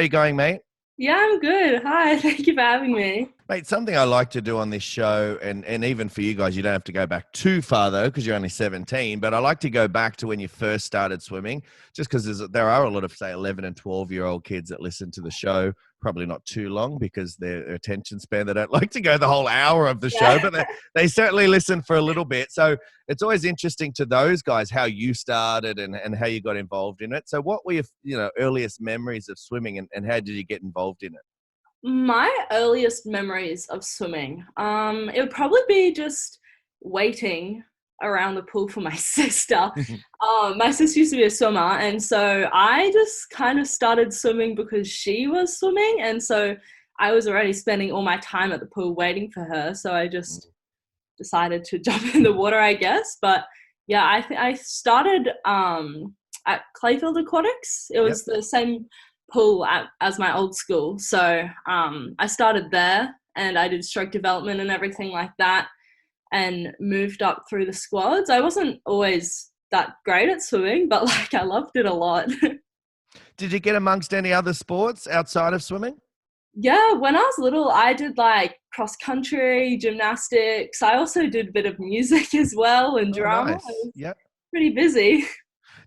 are you going, mate? Yeah, I'm good. Hi, thank you for having me. Mate, something I like to do on this show, and even for you guys, you don't have to go back too far though, because you're only 17. But I like to go back to when you first started swimming, just because there are a lot of, say, 11 and 12-year-old kids that listen to the show. Probably not too long because their attention span, they don't like to go the whole hour of the show, Yeah. but they certainly listen for a little bit. So it's always interesting to those guys how you started and how you got involved in it. So what were your earliest memories of swimming, and how did you get involved in it? My earliest memories of swimming, it would probably be just waiting around the pool for my sister. My sister used to be a swimmer, and so I just kind of started swimming because she was swimming, and so I was already spending all my time at the pool waiting for her. So I just decided to jump in the water, I guess. But yeah, I started at Clayfield Aquatics. It Yep. was the same pool as my old school, so I started there and I did stroke development and everything like that, and moved up through the squads. I wasn't always that great at swimming, but like I loved it a lot. Did you get amongst any other sports outside of swimming? Yeah, when I was little, I did like cross country, gymnastics. I also did a bit of music as well and Oh, drama. I nice. was Yep. pretty busy.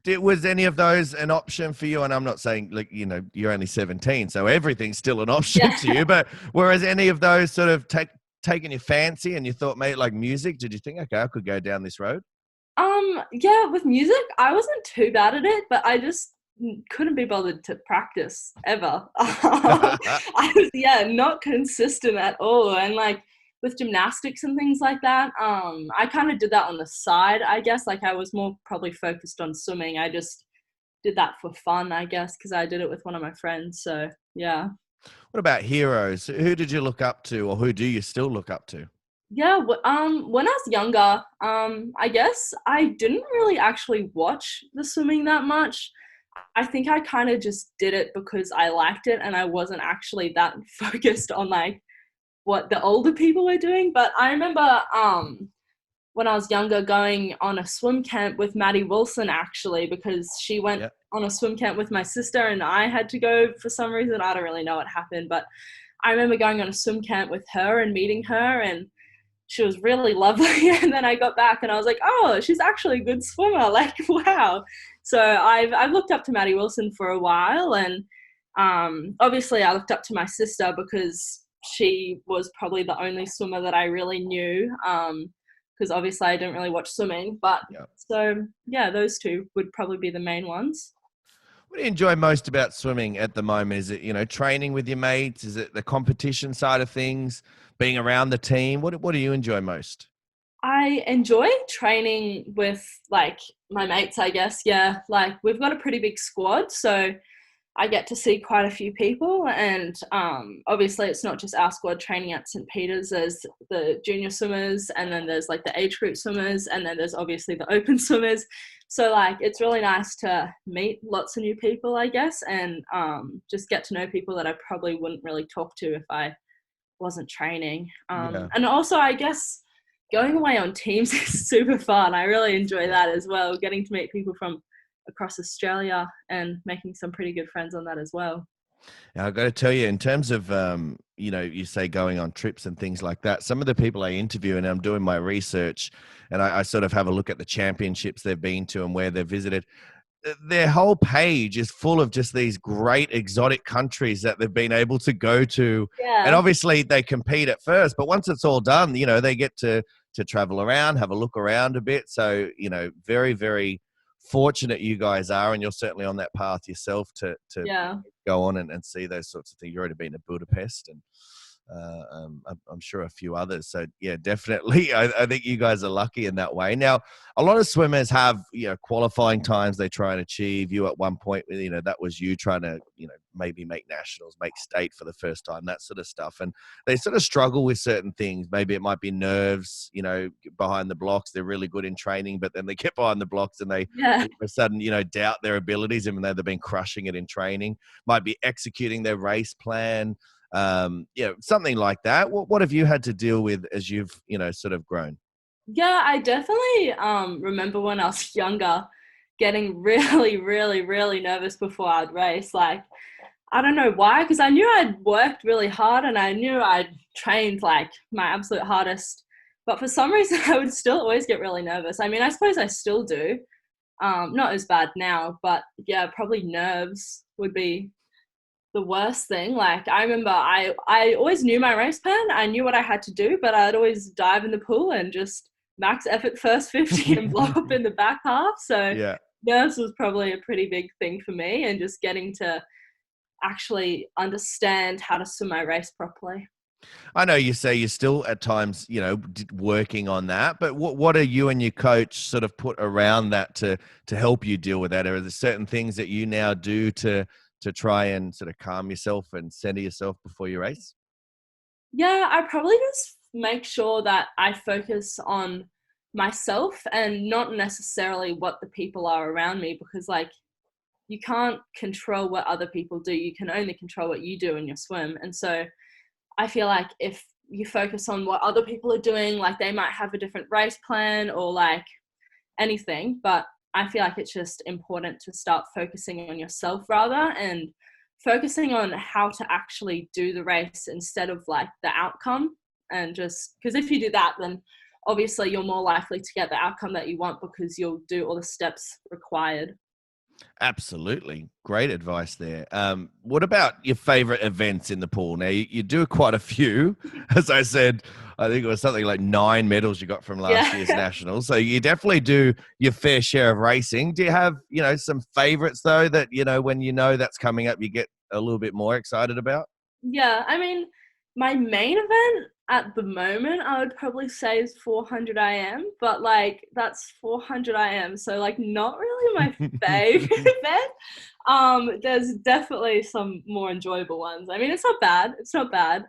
Was any of those an option for you? And I'm not saying, like, you're only 17, so everything's still an option Yeah. to you. But whereas any of those sort of taken your fancy, and you thought, mate, like music, did you think, okay, I could go down this road? Yeah, with music, I wasn't too bad at it, but I just couldn't be bothered to practice ever. I was, yeah, not consistent at all. And like with gymnastics and things like that, I kind of did that on the side, I guess. Like I was more probably focused on swimming. I just did that for fun, I guess, because I did it with one of my friends. So yeah. What about heroes? Who did you look up to, or who do you still look up to? Yeah, when I was younger, I guess I didn't really actually watch the swimming that much. I think I kind of just did it because I liked it and I wasn't actually that focused on like what the older people were doing. But I remember when I was younger going on a swim camp with Maddie Wilson actually, because she went Yeah. on a swim camp with my sister and I had to go for some reason. I don't really know what happened, but I remember going on a swim camp with her and meeting her, and she was really lovely. And then I got back and I was like, oh, she's actually a good swimmer. Like, wow. So I've looked up to Maddie Wilson for a while, and obviously I looked up to my sister because she was probably the only swimmer that I really knew. Because obviously I didn't really watch swimming, but Yeah. so yeah, those two would probably be the main ones. What do you enjoy most about swimming at the moment? Is it, training with your mates? Is it the competition side of things, being around the team? What do you enjoy most? I enjoy training with like my mates, I guess. Yeah, like we've got a pretty big squad, so I get to see quite a few people, and obviously it's not just our squad training at St. Peter's. There's the junior swimmers, and then there's like the age group swimmers, and then there's obviously the open swimmers. So like it's really nice to meet lots of new people, I guess, and just get to know people that I probably wouldn't really talk to if I wasn't training. Yeah. And also, I guess going away on teams is super fun. I really enjoy that as well, getting to meet people from across Australia and making some pretty good friends on that as well. Now, I've got to tell you, in terms of, you say going on trips and things like that, some of the people I interview, and I'm doing my research, and I sort of have a look at the championships they've been to and where they've visited. Their whole page is full of just these great exotic countries that they've been able to go to. And Yeah. obviously they compete at first, but once it's all done, they get to travel around, have a look around a bit. So, very, very fortunate you guys are, and you're certainly on that path yourself to Yeah. go on and see those sorts of things. You've already been to Budapest, and I'm sure a few others. So yeah, definitely. I think you guys are lucky in that way. Now, a lot of swimmers have, qualifying times they try and achieve. You at one point, that was you trying to, maybe make nationals, make state for the first time, that sort of stuff. And they sort of struggle with certain things. Maybe it might be nerves, behind the blocks. They're really good in training, but then they get behind the blocks and they Yeah. all of a sudden, doubt their abilities, even though they've been crushing it in training. Might be executing their race plan, something like that. What have you had to deal with as you've, sort of grown? Yeah, I definitely remember when I was younger getting really, really, really nervous before I'd race. Like I don't know why, because I knew I'd worked really hard and I knew I'd trained like my absolute hardest. But for some reason, I would still always get really nervous. I mean, I suppose I still do. Not as bad now, but yeah, probably nerves would be the worst thing. Like I remember I always knew my race plan. I knew what I had to do, but I'd always dive in the pool and just max effort first 50 and blow up in the back half. So Yeah. nerves was probably a pretty big thing for me, and just getting to actually understand how to swim my race properly. I know you say you're still at times, working on that, but what are you and your coach sort of put around that to help you deal with that? Are there certain things that you now do to try and sort of calm yourself and center yourself before your race? Yeah, I probably just make sure that I focus on myself and not necessarily what the people are around me, because like you can't control what other people do. You can only control what you do in your swim. And so I feel like if you focus on what other people are doing, like they might have a different race plan or like anything, but I feel like it's just important to start focusing on yourself rather, and focusing on how to actually do the race instead of like the outcome. And just because if you do that, then obviously you're more likely to get the outcome that you want because you'll do all the steps required. Absolutely. Great advice there. What about your favorite events in the pool? Now, you do quite a few. As I said, I think it was something like 9 medals you got from last year's Yeah. nationals. So you definitely do your fair share of racing. Do you have, some favorites, though, that, when that's coming up, you get a little bit more excited about? Yeah, I mean, my main event at the moment, I would probably say is 400 IM, but like that's 400 IM, so like not really my favorite event. There's definitely some more enjoyable ones. I mean, it's not bad. It's not bad.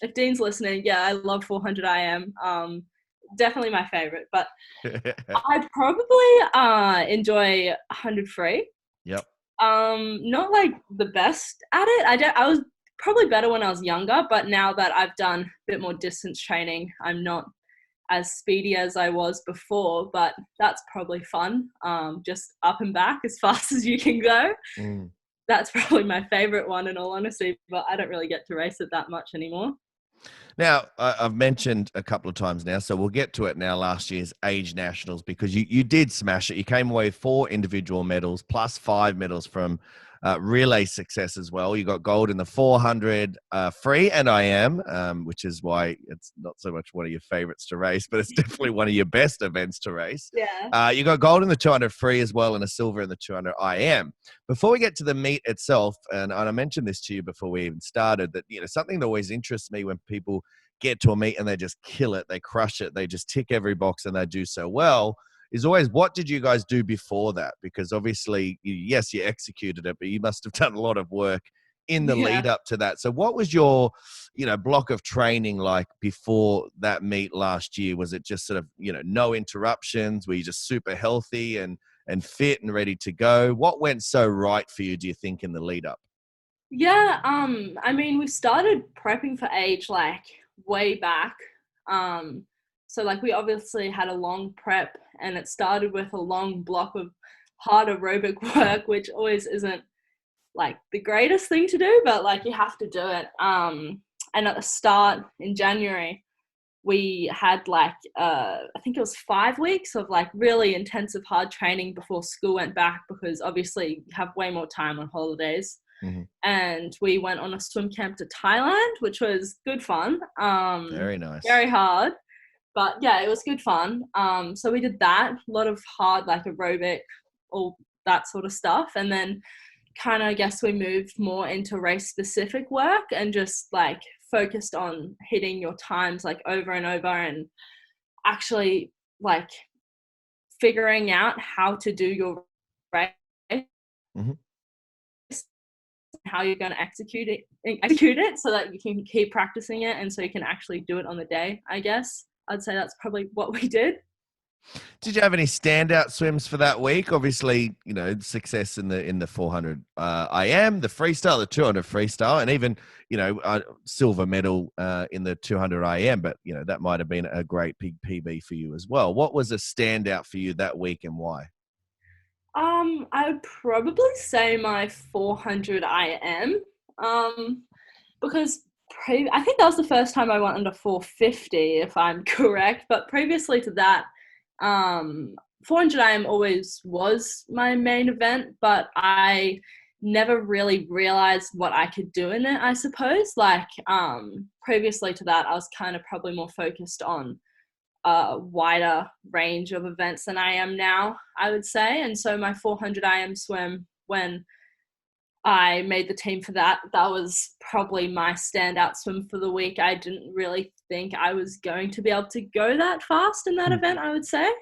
If Dean's listening, yeah, I love 400 IM. Definitely my favorite, but I'd probably enjoy 100 free. Yep. Not like the best at it. I was probably better when I was younger, but now that I've done a bit more distance training, I'm not as speedy as I was before, but that's probably fun. Just up and back as fast as you can go. Mm. That's probably my favorite one in all honesty, but I don't really get to race it that much anymore. Now, I've mentioned a couple of times now, so we'll get to it now, last year's Age Nationals, because you did smash it. You came away with 4 individual medals plus 5 medals from relay success as well. You got gold in the 400 free and IM, which is why it's not so much one of your favorites to race, but it's definitely one of your best events to race. Yeah. You got gold in the 200 free as well and a silver in the 200 IM. Before we get to the meet itself, and I mentioned this to you before we even started, that something that always interests me when people get to a meet and they just kill it, they crush it, they just tick every box and they do so well, is always, what did you guys do before that? Because obviously, yes, you executed it, but you must have done a lot of work in the Yeah. lead up to that. So what was your, block of training like before that meet last year? Was it just sort of, no interruptions? Were you just super healthy and fit and ready to go? What went so right for you, do you think, in the lead up? Yeah, I mean, we started prepping for age like way back. Um, so like we obviously had a long prep, and it started with a long block of hard aerobic work, which always isn't like the greatest thing to do, but like you have to do it. And at the start in January, we had like I think it was 5 weeks of like really intensive hard training before school went back, because obviously you have way more time on holidays. Mm-hmm. And we went on a swim camp to Thailand, which was good fun. Very nice. Very hard, but yeah, it was good fun. So we did that, a lot of hard like aerobic, all that sort of stuff, and then kind of, I guess, we moved more into race specific work and just like focused on hitting your times like over and over, and actually like figuring out how to do your race, Mm-hmm. how you're going to execute it so that you can keep practicing it, and so you can actually do it on the day. I guess I'd say that's probably what we did. Did you have any standout swims for that week? Obviously, success in the 400 IM, the freestyle, the 200 freestyle, and even silver medal in the 200 IM. But that might have been a great big PB for you as well. What was a standout for you that week, and why? I would probably say my 400 IM, because I think that was the first time I went under 450, if I'm correct. But previously to that, um, 400 IM always was my main event, but I never really realized what I could do in it, I suppose. Like, previously to that, I was kind of probably more focused on a wider range of events than I am now, I would say. And so my 400 IM swim, when I made the team for that, that was probably my standout swim for the week. I didn't really think I was going to be able to go that fast in that event, I would say.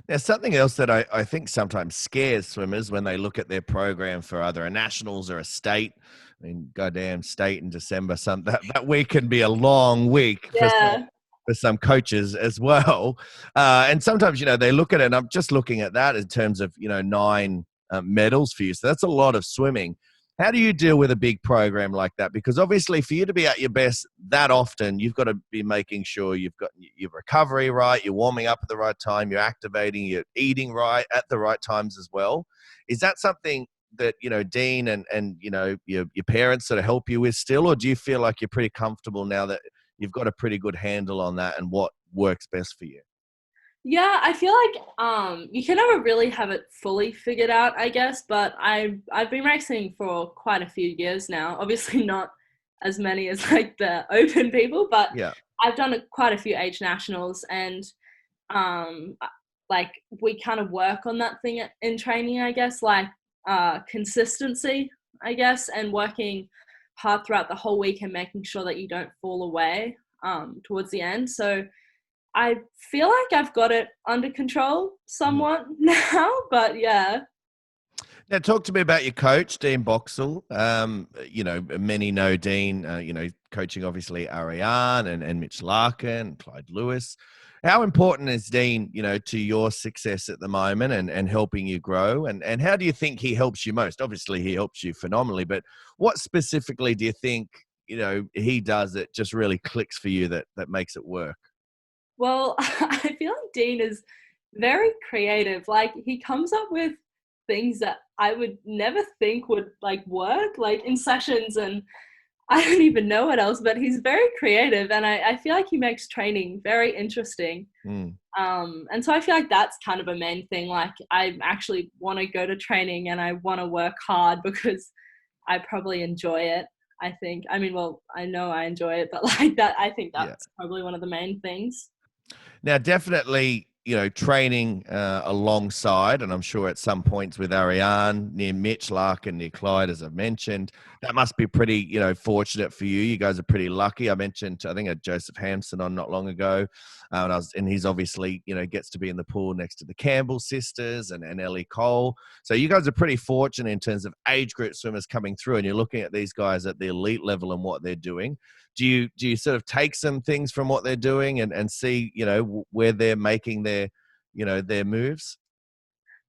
Now, something else that I think sometimes scares swimmers when they look at their program for either a nationals or a state. I mean, goddamn, state in December, that week can be a long week Yeah. for some coaches as well. And sometimes, they look at it, and I'm just looking at that in terms of, 9 medals for you. So that's a lot of swimming. How do you deal with a big program like that? Because obviously for you to be at your best that often, you've got to be making sure you've got your recovery right, you're warming up at the right time, you're activating, you're eating right at the right times as well. Is that something that, Dean and your parents sort of help you with still, or do you feel like you're pretty comfortable now that you've got a pretty good handle on that and what works best for you? Yeah, I feel like you can never really have it fully figured out, I guess, but I've been racing for quite a few years now. Obviously not as many as like the open people, but Yeah. I've done quite a few age nationals, and um like we kind of work on that thing in training, I guess, like consistency, I guess, and working hard throughout the whole week and making sure that you don't fall away towards the end. So I feel like I've got it under control somewhat now, but yeah. Now, talk to me about your coach, Dean Boxall. Many know Dean, coaching obviously Ariane and Mitch Larkin, Clyde Lewis. How important is Dean, to your success at the moment and helping you grow? And how do you think he helps you most? Obviously, he helps you phenomenally, but what specifically do you think, he does that just really clicks for you that makes it work? Well, I feel like Dean is very creative. Like he comes up with things that I would never think would like work, like in sessions, and I don't even know what else, but he's very creative, and I feel like he makes training very interesting. Mm. And so I feel like that's kind of a main thing. Like I actually want to go to training and I want to work hard because I probably enjoy it. I think. I mean, well, I know I enjoy it, but like that, I think Yeah. that's probably one of the main things. Now, definitely, training alongside, and I'm sure at some points with Ariane, near Mitch Larkin, near Clyde, as I've mentioned, that must be pretty, fortunate for you. You guys are pretty lucky. I mentioned, I think, a Joseph Hampson on not long ago, and he's obviously, gets to be in the pool next to the Campbell sisters and Ellie Cole. So you guys are pretty fortunate in terms of age group swimmers coming through, and you're looking at these guys at the elite level and what they're doing. Do you sort of take some things from what they're doing and see, where they're making their moves?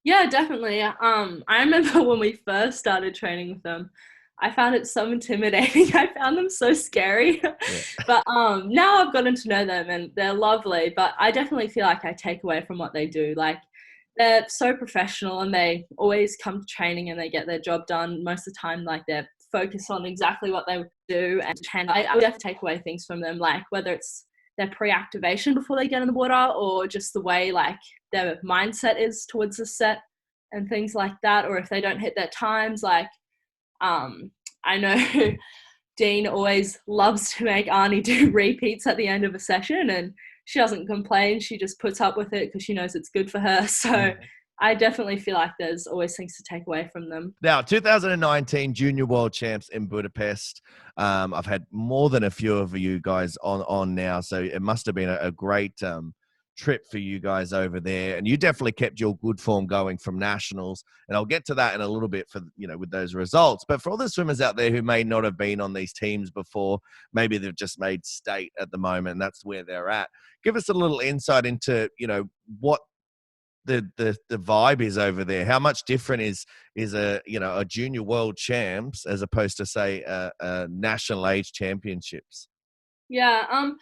Yeah, definitely. I remember when we first started training with them, I found it so intimidating. I found them so scary. Yeah. But now I've gotten to know them and they're lovely. But I definitely feel like I take away from what they do. Like they're so professional and they always come to training and they get their job done. Most of the time, like they're focused on exactly what they do. And I would have to take away things from them, like whether it's their pre-activation before they get in the water or just the way like their mindset is towards the set and things like that, or if they don't hit their times. Like I know Dean always loves to make Arnie do repeats at the end of a session, and she doesn't complain. She just puts up with it because she knows it's good for her. So I definitely feel like there's always things to take away from them. Now, 2019 Junior World Champs in Budapest. I've had more than a few of you guys on now, so it must have been a great trip for you guys over there. And you definitely kept your good form going from nationals. And I'll get to that in a little bit for with those results. But for all the swimmers out there who may not have been on these teams before, maybe they've just made state at the moment, and that's where they're at. Give us a little insight into what the vibe is over there. How much different is a junior world champs as opposed to say a national age championships? Yeah,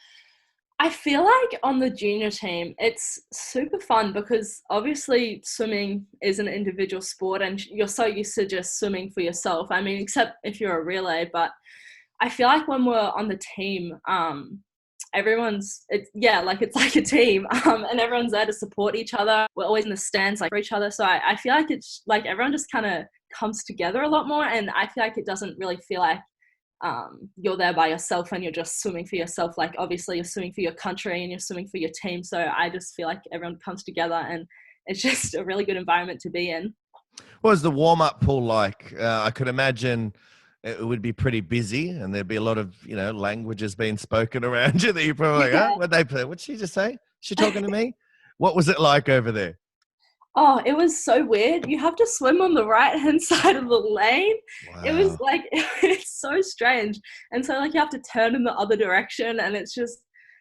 I feel like on the junior team, it's super fun because obviously swimming is an individual sport and you're so used to just swimming for yourself. I mean, except if you're a relay, but I feel like when we're on the team, it's like a team, and everyone's there to support each other. We're always in the stands like for each other. So I feel like it's like everyone just kind of comes together a lot more. And I feel like it doesn't really feel like you're there by yourself and you're just swimming for yourself. Like obviously you're swimming for your country and you're swimming for your team. So I just feel like everyone comes together and it's just a really good environment to be in. What was the warm-up pool like? I could imagine it would be pretty busy and there'd be a lot of, languages being spoken around you that you're probably like, Yeah. what'd they play? What'd she just say? Is she talking to me? What was it like over there? Oh, it was so weird. You have to swim on the right hand side of the lane. It was Wow. like, it's so strange. And so, like, you have to turn in the other direction, and it's just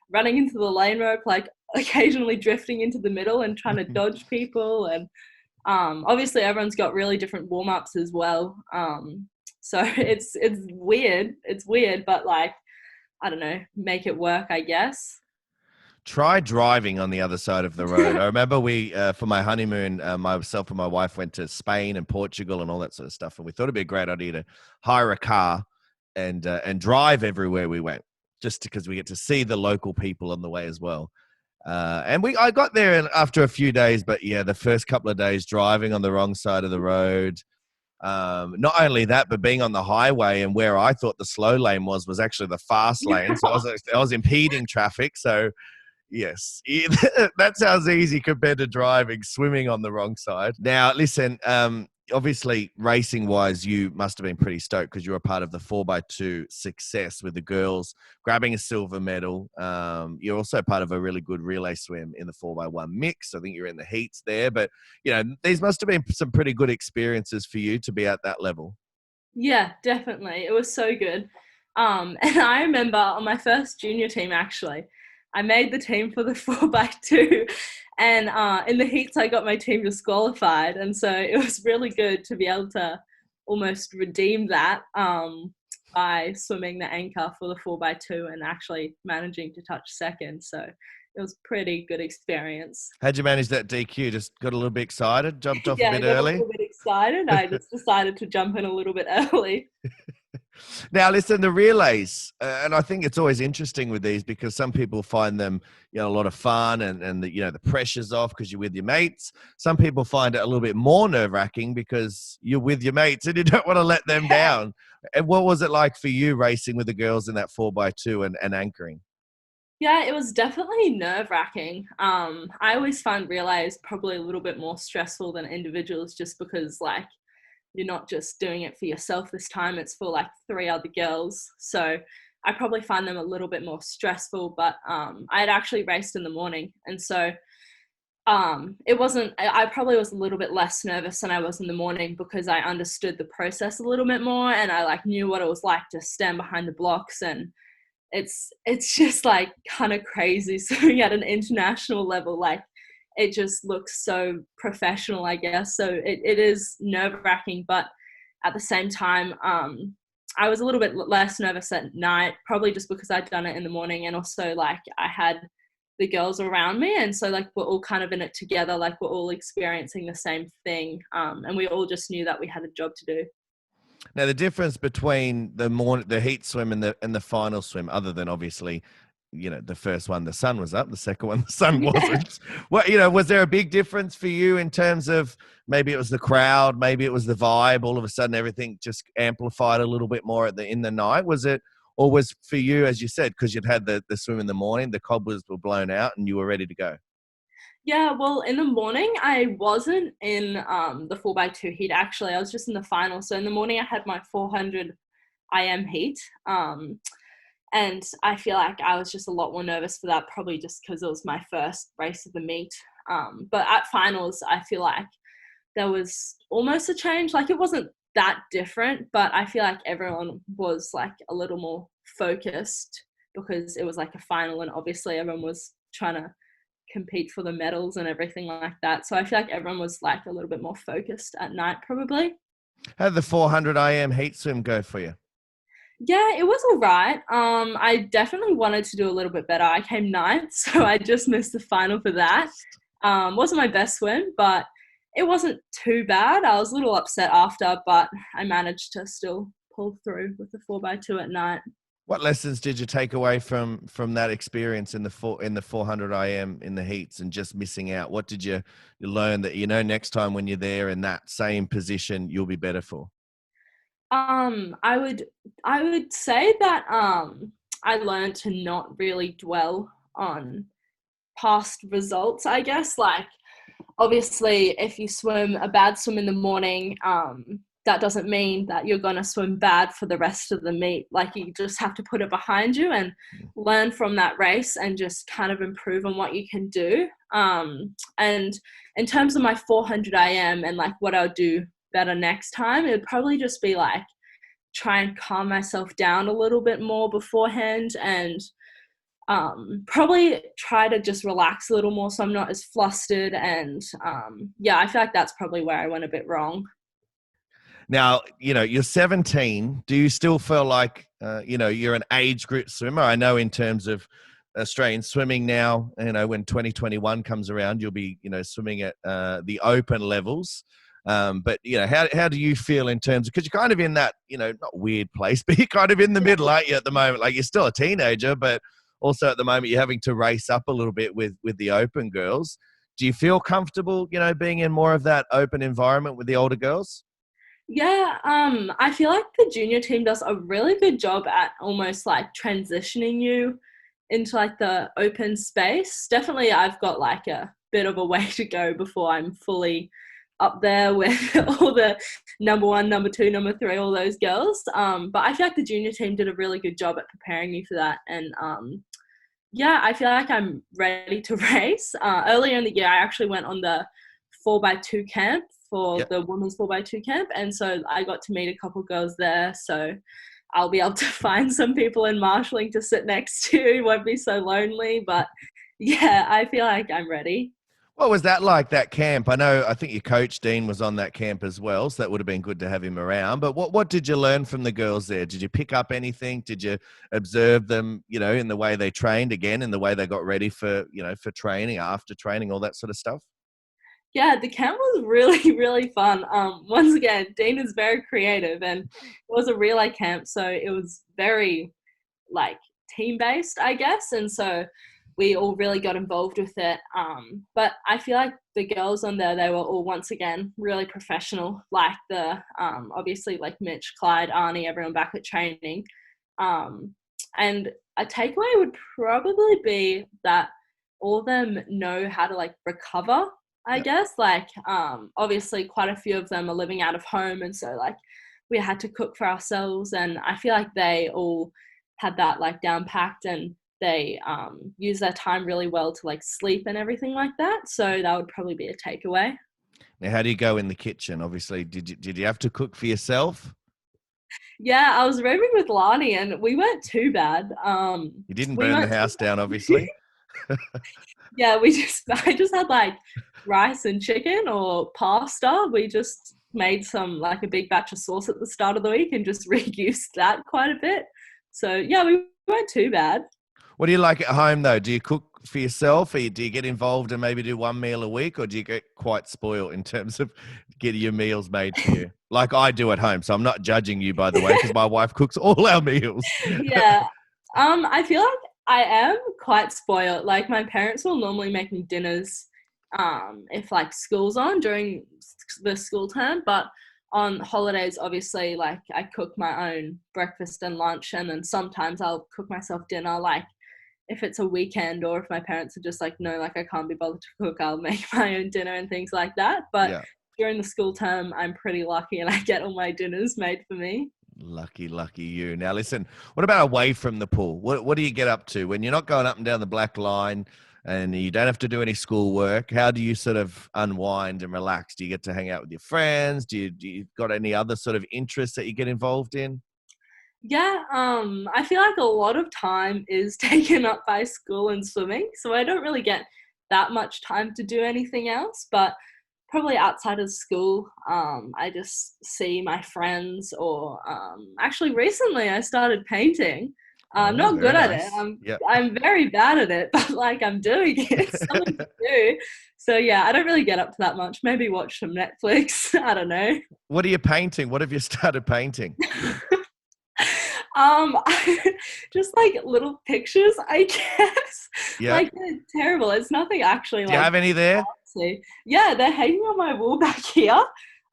running into the lane rope, like, occasionally drifting into the middle and trying to dodge people. And obviously, everyone's got really different warm ups as well. So it's weird. It's weird, but like, I don't know, make it work, I guess. Try driving on the other side of the road. I remember we, for my honeymoon, myself and my wife went to Spain and Portugal and all that sort of stuff. And we thought it'd be a great idea to hire a car and drive everywhere we went, just because we get to see the local people on the way as well. I got there after a few days, but yeah, the first couple of days driving on the wrong side of the road. Not only that, but being on the highway and where I thought the slow lane was actually the fast lane. So I was impeding traffic. So yes, that sounds easy compared to driving, swimming on the wrong side. Now, listen, obviously, racing-wise, you must have been pretty stoked because you were a part of the 4x2 success with the girls grabbing a silver medal. You're also part of a really good relay swim in the 4x1 mix. I think you're in the heats there. But, these must have been some pretty good experiences for you to be at that level. Yeah, definitely. It was so good. And I remember on my first junior team, actually, I made the team for the 4x2. And in the heats, I got my team disqualified. And so it was really good to be able to almost redeem that by swimming the anchor for the 4x2 and actually managing to touch second. So it was a pretty good experience. How'd you manage that DQ? Just got a little bit excited, jumped off a Yeah, I bit got a early? little bit excited. I just decided to jump in a little bit early. Now, listen, the relays, and I think it's always interesting with these because some people find them, a lot of fun and the pressure's off because you're with your mates. Some people find it a little bit more nerve wracking because you're with your mates and you don't want to let them down. And what was it like for you racing with the girls in that 4x2 and anchoring? Yeah, it was definitely nerve-wracking. I always find relays probably a little bit more stressful than individuals just because, like, you're not just doing it for yourself this time, it's for, like, 3 other girls. So I probably find them a little bit more stressful, but I had actually raced in the morning. And so it wasn't, I probably was a little bit less nervous than I was in the morning because I understood the process a little bit more and I, like, knew what it was like to stand behind the blocks and it's just like kind of crazy swimming at an international level. Like it just looks so professional, I guess. So it is nerve wracking, but at the same time, I was a little bit less nervous at night, probably just because I'd done it in the morning, and also like I had the girls around me, and so like we're all kind of in it together, like we're all experiencing the same thing, and we all just knew that we had a job to do. Now, the difference between the heat swim and the final swim, other than obviously, the first one the sun was up, the second one the sun wasn't. What was there a big difference for you in terms of maybe it was the crowd, maybe it was the vibe? All of a sudden, everything just amplified a little bit more in the night. Was it, or was for you, as you said, because you'd had the swim in the morning, the cobblers were blown out and you were ready to go? Yeah, well, in the morning, I wasn't in the 4x2 heat, actually. I was just in the final. So in the morning, I had my 400 IM heat. And I feel like I was just a lot more nervous for that, probably just because it was my first race of the meet. But at finals, I feel like there was almost a change. Like it wasn't that different, but I feel like everyone was like a little more focused because it was like a final and obviously everyone was trying to compete for the medals and everything like that. So I feel like everyone was like a little bit more focused at night probably. How did the 400 IM heat swim go for you? Yeah, it was all right. I definitely wanted to do a little bit better. I came ninth, so I just missed the final for that. Wasn't my best swim, but it wasn't too bad. I was a little upset after, but I managed to still pull through with the 4x2 at night. What lessons did you take away from that experience in the 400 IM in the heats and just missing out? What did you learn that next time when you're there in that same position you'll be better for? I would say that I learned to not really dwell on past results, I guess. Like, obviously, if you swim a bad swim in the morning, that doesn't mean that you're going to swim bad for the rest of the meet. Like, you just have to put it behind you and learn from that race and just kind of improve on what you can do. And in terms of my 400 IM and like what I'll do better next time, it would probably just be like try and calm myself down a little bit more beforehand, and probably try to just relax a little more so I'm not as flustered. And yeah, I feel like that's probably where I went a bit wrong. Now, you're 17. Do you still feel like, you're an age group swimmer? I know in terms of Australian swimming now, when 2021 comes around, you'll be, swimming at the open levels. But, how do you feel in terms of, because you're kind of in that, not weird place, but you're kind of in the middle, aren't you, at the moment? Like, you're still a teenager, but also at the moment you're having to race up a little bit with the open girls. Do you feel comfortable, being in more of that open environment with the older girls? Yeah, I feel like the junior team does a really good job at almost like transitioning you into like the open space. Definitely, I've got like a bit of a way to go before I'm fully up there with all the number one, number two, number three, all those girls. But I feel like the junior team did a really good job at preparing me for that. And yeah, I feel like I'm ready to race. Earlier in the year, I actually went on the 4x2 camp for Yep. the women's 4x2 camp. And so I got to meet a couple girls there. So I'll be able to find some people in marshalling to sit next to. It won't be so lonely. But yeah, I feel like I'm ready. What was that like, that camp? I think your coach, Dean, was on that camp as well, so that would have been good to have him around. But what did you learn from the girls there? Did you pick up anything? Did you observe them, in the way they trained, again, in the way they got ready for training, after training, all that sort of stuff? Yeah, the camp was really, really fun. Once again, Dean is very creative, and it was a relay camp, so it was very like team based, I guess, and so we all really got involved with it. But I feel like the girls on there, they were all once again really professional. Like the obviously like Mitch, Clyde, Arnie, everyone back at training. Um, and a takeaway would probably be that all of them know how to like recover, I Yep. guess. Like obviously quite a few of them are living out of home, and so like we had to cook for ourselves, and I feel like they all had that like down packed, and they use their time really well to like sleep and everything like that. So that would probably be a takeaway. Now, how do you go in the kitchen? Obviously, did you have to cook for yourself? Yeah, I was rooming with Lani, and we weren't too bad. You didn't We burn the weren't too house down, bad. obviously. Yeah, we just I just had like rice and chicken or pasta. We just made some like a big batch of sauce at the start of the week and just reused that quite a bit. So yeah, we weren't too bad. What do you like at home, though? Do you cook for yourself, or do you get involved and maybe do one meal a week, or do you get quite spoiled in terms of getting your meals made for you? Like I do at home. So I'm not judging you, by the way, because my wife cooks all our meals. Yeah. I feel like I am quite spoiled. Like my parents will normally make me dinners if like school's on during the school term, but on holidays obviously like I cook my own breakfast and lunch, and then sometimes I'll cook myself dinner, like if it's a weekend or if my parents are just like no, like I can't be bothered to cook, I'll make my own dinner and things like that. But Yeah. during the school term I'm pretty lucky and I get all my dinners made for me. Lucky you. Now, listen, what about away from the pool? What do you get up to when you're not going up and down the black line and you don't have to do any schoolwork? How do you sort of unwind and relax? Do you get to hang out with your friends? Do you got any other sort of interests that you get involved in? Yeah, I feel like a lot of time is taken up by school and swimming, so I don't really get that much time to do anything else. But probably outside of school, I just see my friends, or actually recently I started painting. I'm Oh, not very good at it. nice. Yeah. I'm very bad at it, but like I'm doing it. It's something to do. So yeah, I don't really get up to that much. Maybe watch some Netflix. I don't know. What are you painting? What have you started painting? Just like little pictures, I guess. Yeah. Like they're terrible. It's nothing actually Do you like have any there? fancy. Yeah, they're hanging on my wall back here.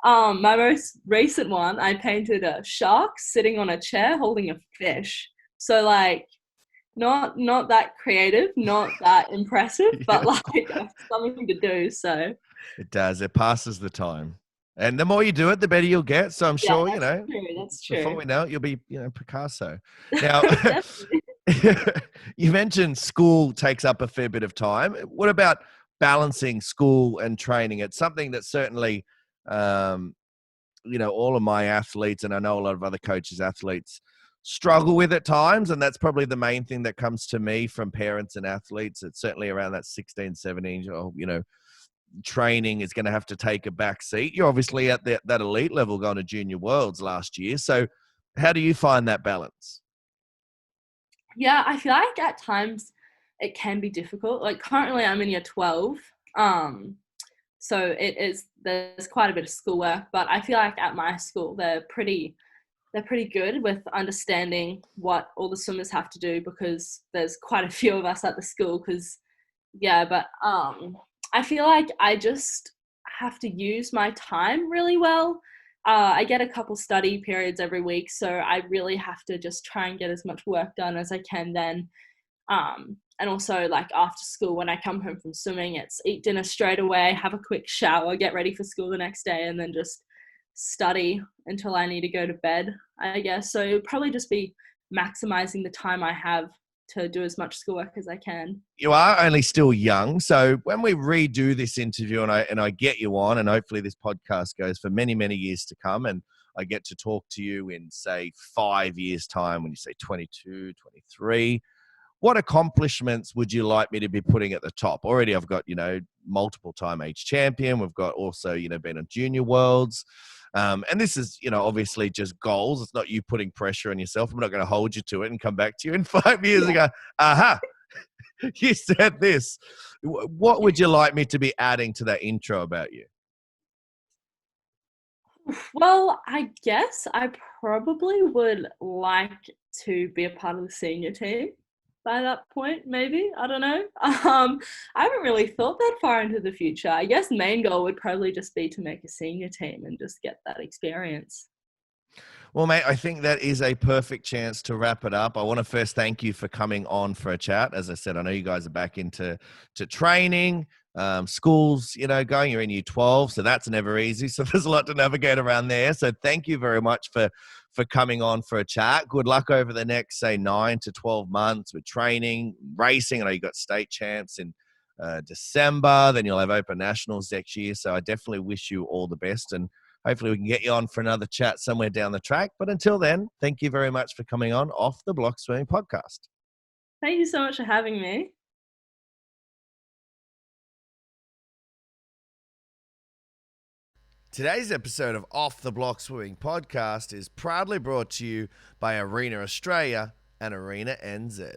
My most recent one, I painted a shark sitting on a chair holding a fish. So like not that creative, not that impressive, but Yeah. like something to do. So It does. It passes the time. And the more you do it, the better you'll get. So I'm yeah, sure, that's true. That's before true. we know it, you'll be, Picasso. Now, Definitely. you mentioned school takes up a fair bit of time. What about balancing school and training? It's something that certainly, um, all of my athletes, and I know a lot of other coaches, athletes, struggle with at times. And that's probably the main thing that comes to me from parents and athletes. It's certainly around that 16, 17, training is going to have to take a back seat. You're obviously at that elite level going to junior worlds last year. So how do you find that balance? Yeah, I feel like at times it can be difficult. Like currently I'm in year 12. Um, so there's quite a bit of schoolwork, but I feel like at my school they're pretty good with understanding what all the swimmers have to do, because there's quite a few of us at the school. Because yeah, but I feel like I just have to use my time really well. I get a couple study periods every week, so I really have to just try and get as much work done as I can then. And also, like after school, when I come home from swimming, it's eat dinner straight away, have a quick shower, get ready for school the next day, and then just study until I need to go to bed, I guess. So it would probably just be maximizing the time I have to do as much schoolwork as I can. You are only still young. So when we redo this interview and I get you on, and hopefully this podcast goes for many, many years to come, and I get to talk to you in, say, 5 years' time, when you say 22, 23, what accomplishments would you like me to be putting at the top? Already I've got, multiple time age champion. We've got also, been on junior worlds. And this is, obviously just goals. It's not you putting pressure on yourself. I'm not going to hold you to it and come back to you in 5 years Yeah. and go, aha, you said this. What would you like me to be adding to that intro about you? Well, I guess I probably would like to be a part of the senior team by that point, maybe. I don't know. I haven't really thought that far into the future. I guess main goal would probably just be to make a senior team and just get that experience. Well, mate, I think that is a perfect chance to wrap it up. I want to first thank you for coming on for a chat. As I said, I know you guys are back into training, schools, going. You're in year 12, so that's never easy. So there's a lot to navigate around there. So thank you very much for coming on for a chat. Good luck over the next, say, 9 to 12 months with training, racing. I know you got state champs in December. Then you'll have Open Nationals next year. So I definitely wish you all the best, and hopefully we can get you on for another chat somewhere down the track. But until then, thank you very much for coming on Off the Block Swimming Podcast. Thank you so much for having me. Today's episode of Off the Block Swimming Podcast is proudly brought to you by Arena Australia and Arena NZ.